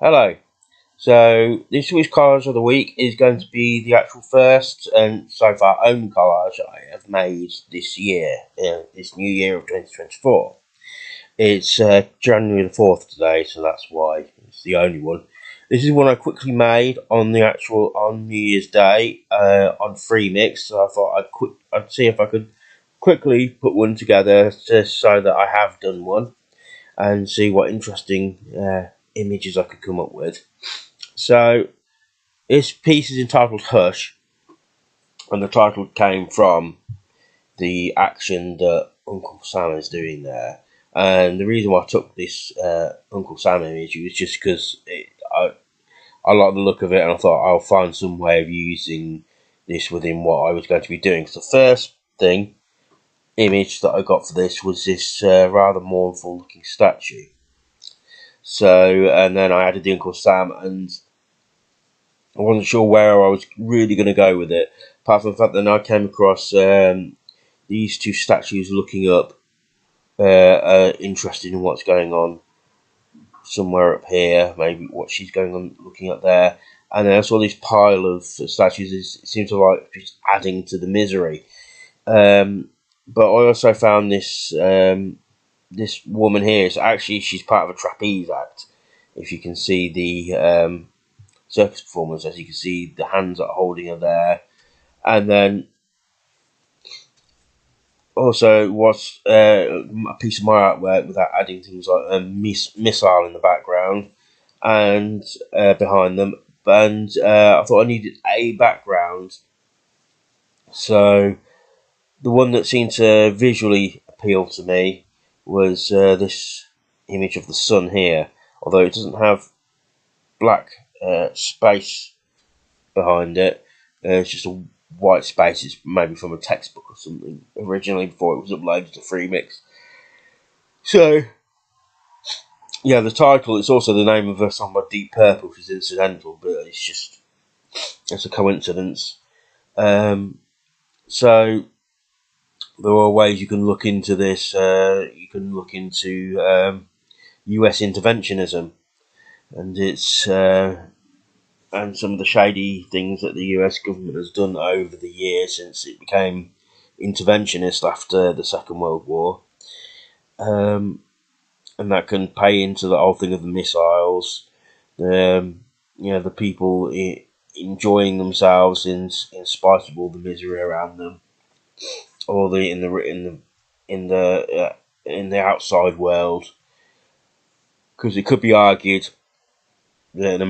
Hello. So this week's collage of the week is going to be the actual first and so far only collage I have made this year, this new year of 2024. It's January the 4th today, so that's why it's the only one. This is one I quickly made on New Year's Day on free mix. So I thought I'd see if I could quickly put one together just so that I have done one and see what interesting images I could come up with. So this piece is entitled Hush, and the title came from the action that Uncle Sam is doing there. And the reason why I took this Uncle Sam image was just because I like the look of it, and I thought I'll find some way of using this within what I was going to be doing. So the first image that I got for this was this rather mournful looking statue. So, and then I added the Uncle Sam, and I wasn't sure where I was really going to go with it, apart from the fact that I came across these two statues looking up, interested in what's going on somewhere up here, maybe what she's going on looking up there, and then I saw this pile of statues. It seems to like just adding to the misery. But I also found this this woman here. It's actually she's part of a trapeze act. If you can see the circus performance, as you can see, the hands that are holding her there, and then also was a piece of my artwork without adding things like a missile in the background and behind them. And I thought I needed a background, so the one that seemed to visually appeal to me was this image of the sun here, although it doesn't have black space behind it. It's just a white space. It's maybe from a textbook or something originally before it was uploaded to Freemix. So, yeah, the title is also the name of a song by Deep Purple, which is incidental, but it's a coincidence. So there are ways you can look into this. You can look into US interventionism, and it's and some of the shady things that the US government has done over the years since it became interventionist after the Second World War. And that can pay into the whole thing of the missiles, the people enjoying themselves in spite of all the misery around them, or in the outside world. Because it could be argued that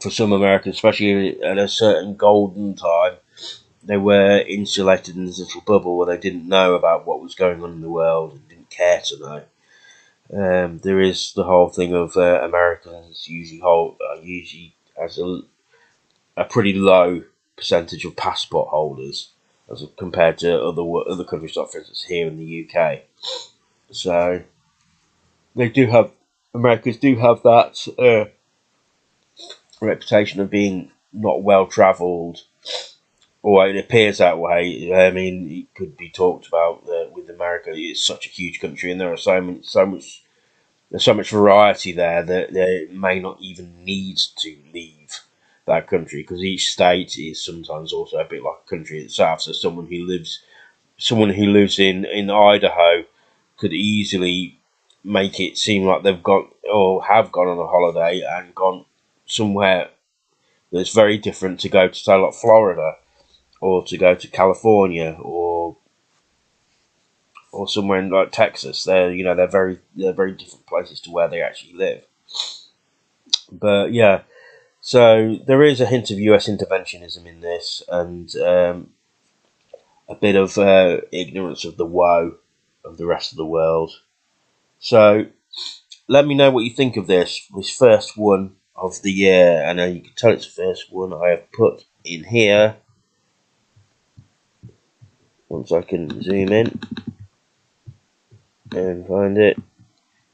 for some Americans, especially at a certain golden time, they were insulated in this little bubble where they didn't know about what was going on in the world and didn't care to know. There is the whole thing of Americans usually as a pretty low percentage of passport holders as compared to other countries, like for instance here in the UK. So Americans do have that reputation of being not well travelled, or it appears that way. I mean, it could be talked about with America. It's such a huge country, and there's so much variety there that they may not even need to leave that country, because each state is sometimes also a bit like a country itself. So someone who lives in Idaho could easily make it seem like they've gone or have gone on a holiday and gone somewhere that's very different to go to, say, like Florida, or to go to California, or somewhere in like Texas. They're very different places to where they actually live. But yeah, so there is a hint of US interventionism in this, and a bit of ignorance of the woe of the rest of the world. So let me know what you think of this first one of the year, and you can tell it's the first one I have put in here. Once I can zoom in and find it,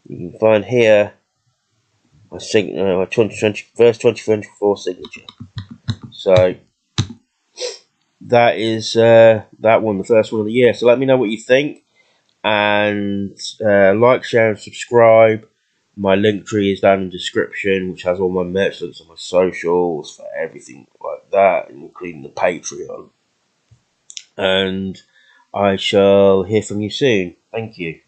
you can find here my 2024 signature. So that is that one, the first one of the year. So let me know what you think, and like, share, and subscribe. My link tree is down in the description, which has all my merch links on my socials for everything like that, including the Patreon. And I shall hear from you soon. Thank you.